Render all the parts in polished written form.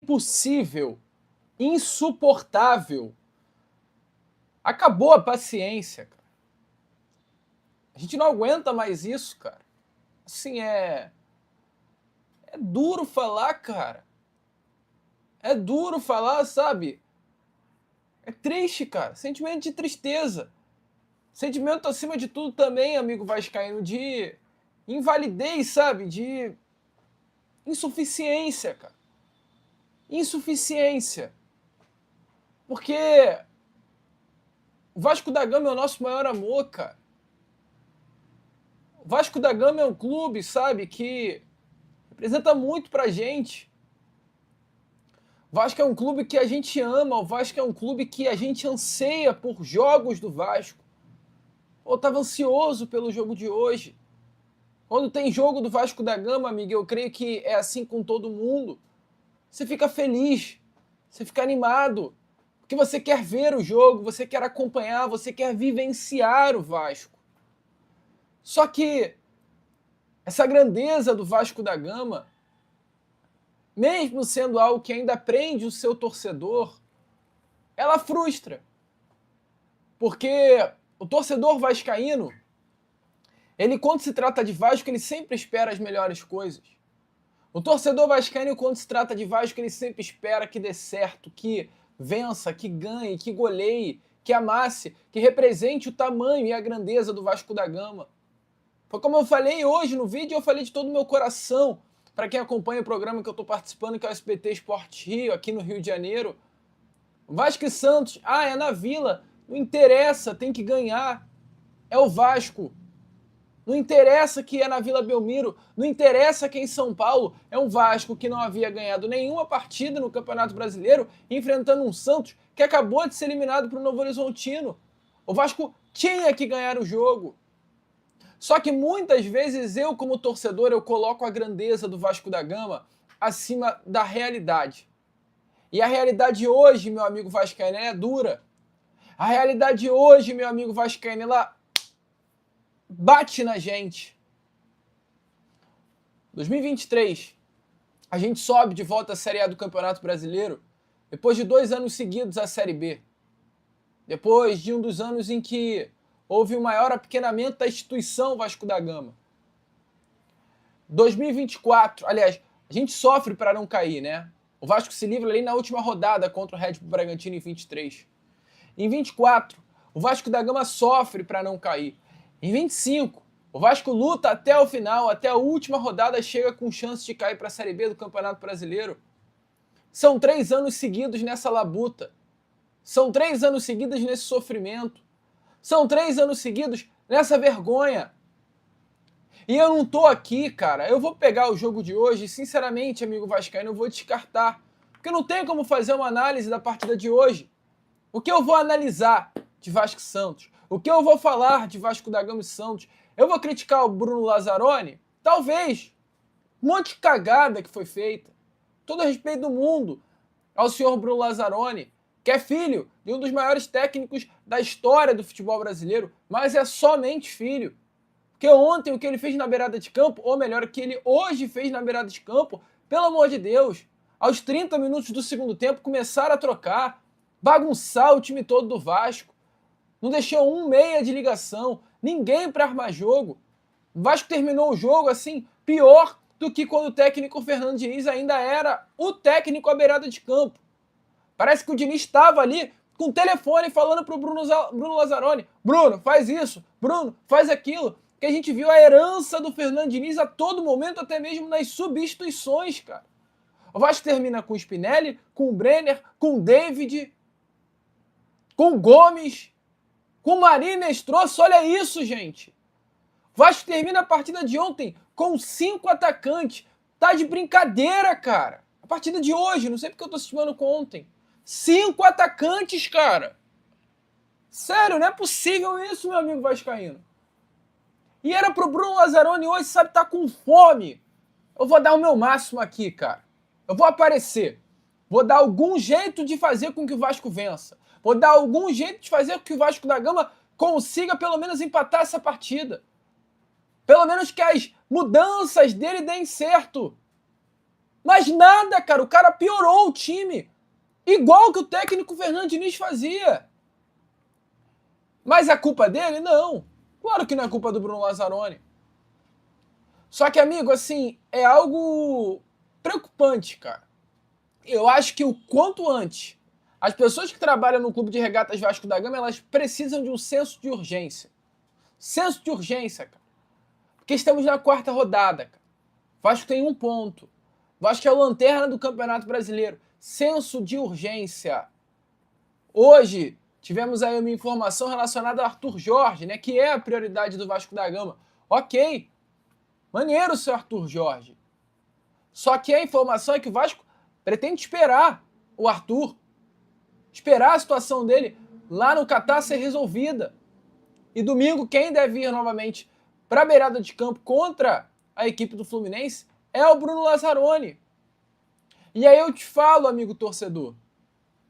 impossível, insuportável. Acabou a paciência, cara. A gente não aguenta mais isso, cara. Assim, é duro falar, cara. É duro falar, sabe? É triste, cara. Sentimento de tristeza. Sentimento, acima de tudo, também, amigo vascaíno, de invalidez, sabe? De insuficiência, cara. Insuficiência. Porque o Vasco da Gama é o nosso maior amor, cara. O Vasco da Gama é um clube, sabe, que representa muito pra gente. O Vasco é um clube que a gente ama, o Vasco é um clube que a gente anseia por jogos do Vasco. Eu tava ansioso pelo jogo de hoje. Quando tem jogo do Vasco da Gama, amigo, eu creio que é assim com todo mundo. Você fica feliz, você fica animado, porque você quer ver o jogo, você quer acompanhar, você quer vivenciar o Vasco. Só que essa grandeza do Vasco da Gama, mesmo sendo algo que ainda prende o seu torcedor, ela frustra. Porque o torcedor vascaíno, ele quando se trata de Vasco, ele sempre espera as melhores coisas. O torcedor vascaíno, quando se trata de Vasco, ele sempre espera que dê certo, que vença, que ganhe, que goleie, que amasse, que represente o tamanho e a grandeza do Vasco da Gama. Foi como eu falei hoje no vídeo, eu falei de todo o meu coração. Para quem acompanha o programa que eu estou participando, que é o SBT Esporte Rio, aqui no Rio de Janeiro. Vasco e Santos, é na Vila, não interessa, tem que ganhar. É o Vasco. Não interessa que é na Vila Belmiro, não interessa que é em São Paulo, é um Vasco que não havia ganhado nenhuma partida no Campeonato Brasileiro, enfrentando um Santos que acabou de ser eliminado para o Novo Horizontino. O Vasco tinha que ganhar o jogo. Só que muitas vezes eu, como torcedor, eu coloco a grandeza do Vasco da Gama acima da realidade. E a realidade hoje, meu amigo vascaíno, é dura. A realidade hoje, meu amigo vascaíno, ela bate na gente. 2023, a gente sobe de volta à Série A do Campeonato Brasileiro depois de 2 anos seguidos à Série B. Depois de um dos anos em que houve o maior apequenamento da instituição Vasco da Gama. 2024, aliás, a gente sofre para não cair, né? O Vasco se livra ali na última rodada contra o Red Bull Bragantino em 23. Em 24, o Vasco da Gama sofre para não cair. Em 25, o Vasco luta até o final, até a última rodada, chega com chance de cair para a Série B do Campeonato Brasileiro. São 3 anos seguidos nessa labuta. São 3 anos seguidos nesse sofrimento. São 3 anos seguidos nessa vergonha. E eu não tô aqui, cara, eu vou pegar o jogo de hoje e, sinceramente, amigo vascaíno, eu vou descartar. Porque não tem como fazer uma análise da partida de hoje. O que eu vou analisar de Vasco e Santos? O que eu vou falar de Vasco da Gama e Santos? Eu vou criticar o Bruno Lazzaroni? Talvez. Um monte de cagada que foi feita. Todo respeito do mundo ao senhor Bruno Lazzaroni, que é filho de um dos maiores técnicos da história do futebol brasileiro, mas é somente filho. Porque ontem o que ele fez na beirada de campo, ou melhor, o que ele hoje fez na beirada de campo, pelo amor de Deus, aos 30 minutos do segundo tempo começaram a trocar, bagunçar o time todo do Vasco. Não deixou um meia de ligação, ninguém para armar jogo. O Vasco terminou o jogo assim, pior do que quando o técnico Fernando Diniz ainda era o técnico à beirada de campo. Parece que o Diniz estava ali com o telefone falando para o Bruno Lazzaroni: Bruno, faz isso, Bruno, faz aquilo. Que a gente viu a herança do Fernando Diniz a todo momento, até mesmo nas substituições, cara. O Vasco termina com o Spinelli, com o Brenner, com o David, com o Gomes, com o Marínez Troço. Olha isso, gente. O Vasco termina a partida de ontem com 5 atacantes. Tá de brincadeira, cara. A partida de hoje, não sei porque eu tô estimando com ontem. 5 atacantes, cara. Sério, não é possível isso, meu amigo vascaíno. E era pro Bruno Lazzaroni hoje, sabe, tá com fome. Eu vou dar o meu máximo aqui, cara. Eu vou aparecer. Vou dar algum jeito de fazer com que o Vasco vença. Vou dar algum jeito de fazer com que o Vasco da Gama consiga pelo menos empatar essa partida. Pelo menos que as mudanças dele deem certo. Mas nada, cara. O cara piorou o time. Igual que o técnico Fernando Diniz fazia. Mas a culpa dele? Não. Claro que não é culpa do Bruno Lazzaroni. Só que, amigo, assim, é algo preocupante, cara. Eu acho que o quanto antes as pessoas que trabalham no Clube de Regatas Vasco da Gama, elas precisam de um senso de urgência. Senso de urgência, cara. Porque estamos na 4ª rodada, cara. Vasco tem 1 ponto. Vasco é o lanterna do Campeonato Brasileiro. Senso de urgência. Hoje, tivemos aí uma informação relacionada ao Arthur Jorge, né? Que é a prioridade do Vasco da Gama. Ok. Maneiro o seu Arthur Jorge. Só que a informação é que o Vasco pretende esperar o Arthur. Esperar a situação dele lá no Catar ser resolvida. E domingo, quem deve ir novamente para a beirada de campo contra a equipe do Fluminense é o Bruno Lazzaroni. E aí eu te falo, amigo torcedor,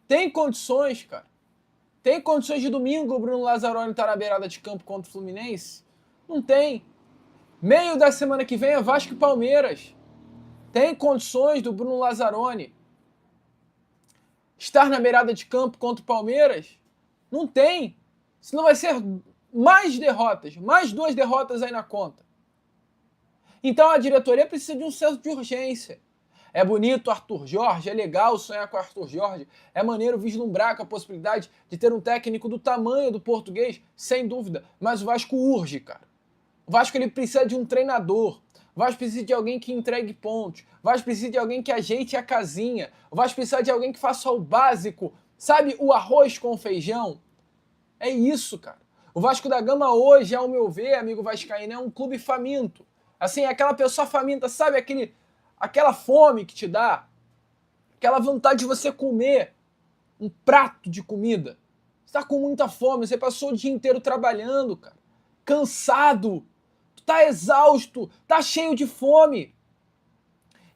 tem condições, cara? Tem condições de domingo o Bruno Lazzaroni estar na beirada de campo contra o Fluminense? Não tem. Meio da semana que vem é Vasco e Palmeiras. Tem condições do Bruno Lazzaroni estar na beirada de campo contra o Palmeiras? Não tem. Senão vai ser mais derrotas, mais 2 derrotas aí na conta. Então a diretoria precisa de um senso de urgência. É bonito o Arthur Jorge, é legal sonhar com o Arthur Jorge, é maneiro vislumbrar com a possibilidade de ter um técnico do tamanho do português, sem dúvida, mas o Vasco urge, cara. O Vasco ele precisa de um treinador, o Vasco precisa de alguém que entregue pontos, o Vasco precisa de alguém que ajeite a casinha, o Vasco precisa de alguém que faça o básico, sabe, o arroz com feijão? É isso, cara. O Vasco da Gama hoje, ao meu ver, amigo vascaíno, é um clube faminto. Assim, aquela pessoa faminta, sabe aquela fome que te dá? Aquela vontade de você comer um prato de comida. Você tá com muita fome, você passou o dia inteiro trabalhando, cara. Cansado. Tu tá exausto, tá cheio de fome.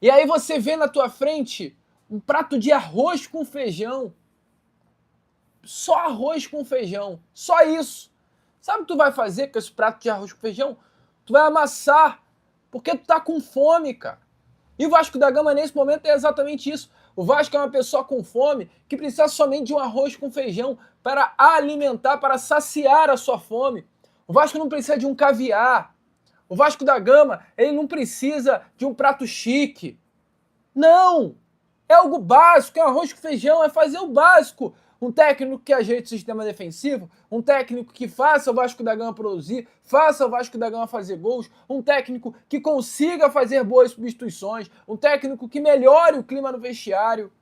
E aí você vê na tua frente um prato de arroz com feijão. Só arroz com feijão. Só isso. Sabe o que tu vai fazer com esse prato de arroz com feijão? Tu vai amassar. Porque tu tá com fome, cara. E o Vasco da Gama, nesse momento, é exatamente isso. O Vasco é uma pessoa com fome que precisa somente de um arroz com feijão para alimentar, para saciar a sua fome. O Vasco não precisa de um caviar. O Vasco da Gama, ele não precisa de um prato chique. Não! É algo básico, é um arroz com feijão, é fazer o básico. Um técnico que ajeite o sistema defensivo, um técnico que faça o Vasco da Gama produzir, faça o Vasco da Gama fazer gols, um técnico que consiga fazer boas substituições, um técnico que melhore o clima no vestiário,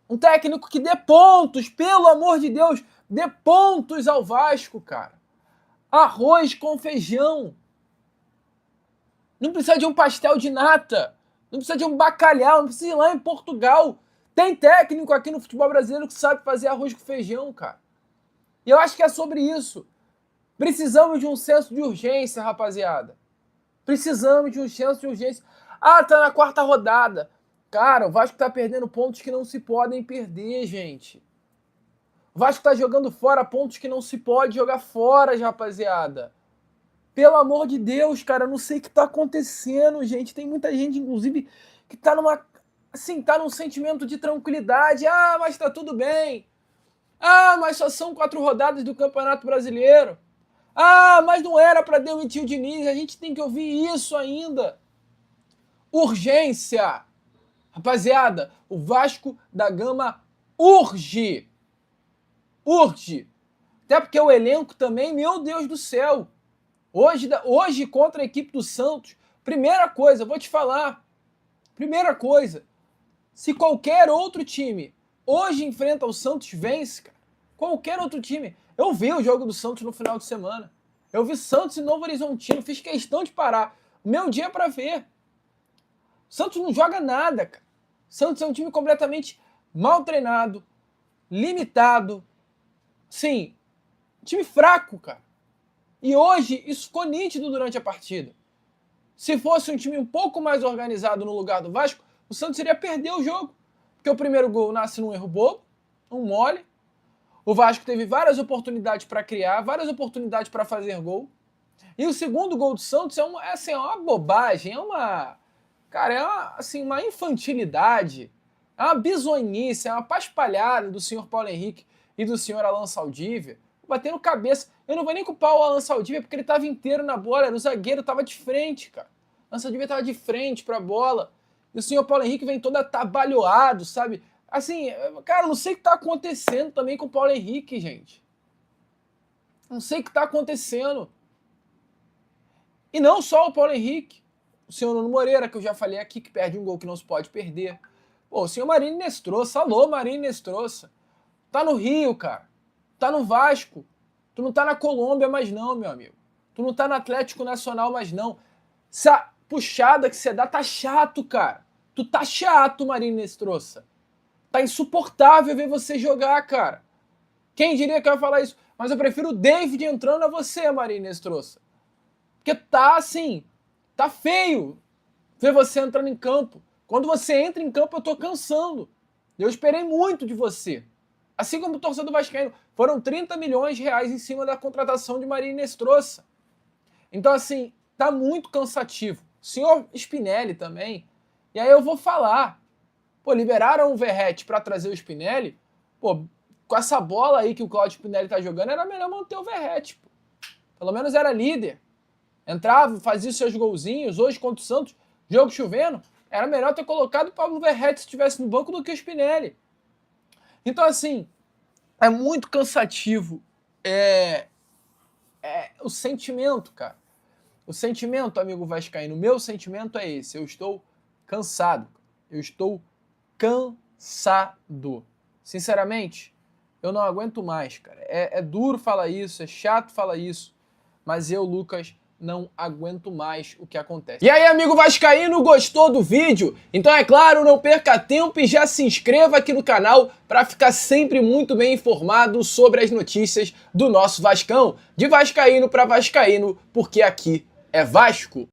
um técnico que dê pontos, pelo amor de Deus, dê pontos ao Vasco, cara. Arroz com feijão. Não precisa de um pastel de nata, não precisa de um bacalhau, não precisa ir lá em Portugal. Tem técnico aqui no futebol brasileiro que sabe fazer arroz com feijão, cara. E eu acho que é sobre isso. Precisamos de um senso de urgência, rapaziada. Precisamos de um senso de urgência. Ah, tá na 4ª rodada. Cara, o Vasco tá perdendo pontos que não se podem perder, gente. O Vasco tá jogando fora pontos que não se pode jogar fora, rapaziada. Pelo amor de Deus, cara, eu não sei o que tá acontecendo, gente. Tem muita gente, inclusive, que tá tá num sentimento de tranquilidade. Ah, mas tá tudo bem. Ah, mas só são 4 rodadas do Campeonato Brasileiro. Ah, mas não era para demitir o Diniz. A gente tem que ouvir isso ainda. Urgência. Rapaziada, o Vasco da Gama urge. Urge. Até porque o elenco também, meu Deus do céu. Hoje contra a equipe do Santos, primeira coisa, vou te falar. Primeira coisa. Se qualquer outro time hoje enfrenta o Santos, vence, cara. Qualquer outro time. Eu vi o jogo do Santos no final de semana. Eu vi Santos e Novo Horizontino. Fiz questão de parar. Meu dia para ver. O Santos não joga nada, cara. O Santos é um time completamente mal treinado, limitado. Sim, time fraco, cara. E hoje isso ficou nítido durante a partida. Se fosse um time um pouco mais organizado no lugar do Vasco, o Santos iria perder o jogo. Porque o primeiro gol nasce num erro bobo, um mole. O Vasco teve várias oportunidades para criar, várias oportunidades para fazer gol. E o segundo gol do Santos é uma bobagem, Cara, é uma infantilidade, é uma bizonhice, é uma paspalhada do senhor Paulo Henrique e do senhor Alan Saldívia, batendo cabeça. Eu não vou nem culpar o Alan Saldívia, porque ele estava inteiro na bola, o zagueiro estava de frente, cara. O Alan Saldívia estava de frente para a bola, e o senhor Paulo Henrique vem todo atabalhoado, sabe? Assim, cara, eu não sei o que está acontecendo também com o Paulo Henrique, gente. Não sei o que está acontecendo. E não só o Paulo Henrique, o senhor Nuno Moreira, que eu já falei aqui, que perde um gol que não se pode perder. Pô, o senhor Marinho Nestroça, alô Marinho Nestroça. Tá no Rio, cara. Tá no Vasco. Tu não tá na Colômbia mais não, meu amigo. Tu não tá no Atlético Nacional mais não. Essa puxada que você dá tá chato, cara. Tu tá chato, Marinho Nestroça. Tá insuportável ver você jogar, cara. Quem diria que eu ia falar isso? Mas eu prefiro o David entrando a você, Marinho Nestroça. Porque tá assim, tá feio ver você entrando em campo. Quando você entra em campo, eu tô cansando. Eu esperei muito de você. Assim como o torcedor vascaíno, foram 30 milhões de reais em cima da contratação de Marinho Nestroça. Então, assim, tá muito cansativo. O senhor Spinelli também. E aí eu vou falar. Pô, liberaram o Verratti para trazer o Spinelli. Pô, com essa bola aí que o Claudio Spinelli tá jogando, era melhor manter o Verratti. Pô. Pelo menos era líder. Entrava, fazia seus golzinhos. Hoje, contra o Santos, jogo chovendo, era melhor ter colocado o Pablo Verratti se estivesse no banco do que o Spinelli. Então, assim, é muito cansativo. O sentimento, cara. O sentimento, amigo vascaíno, o meu sentimento é esse. Eu estou cansado. Eu estou cansado. Sinceramente, eu não aguento mais, cara. É duro falar isso, é chato falar isso, mas eu, Lucas, não aguento mais o que acontece. E aí, amigo vascaíno, gostou do vídeo? Então, é claro, não perca tempo e já se inscreva aqui no canal para ficar sempre muito bem informado sobre as notícias do nosso Vascão. De vascaíno para vascaíno, porque aqui é Vasco.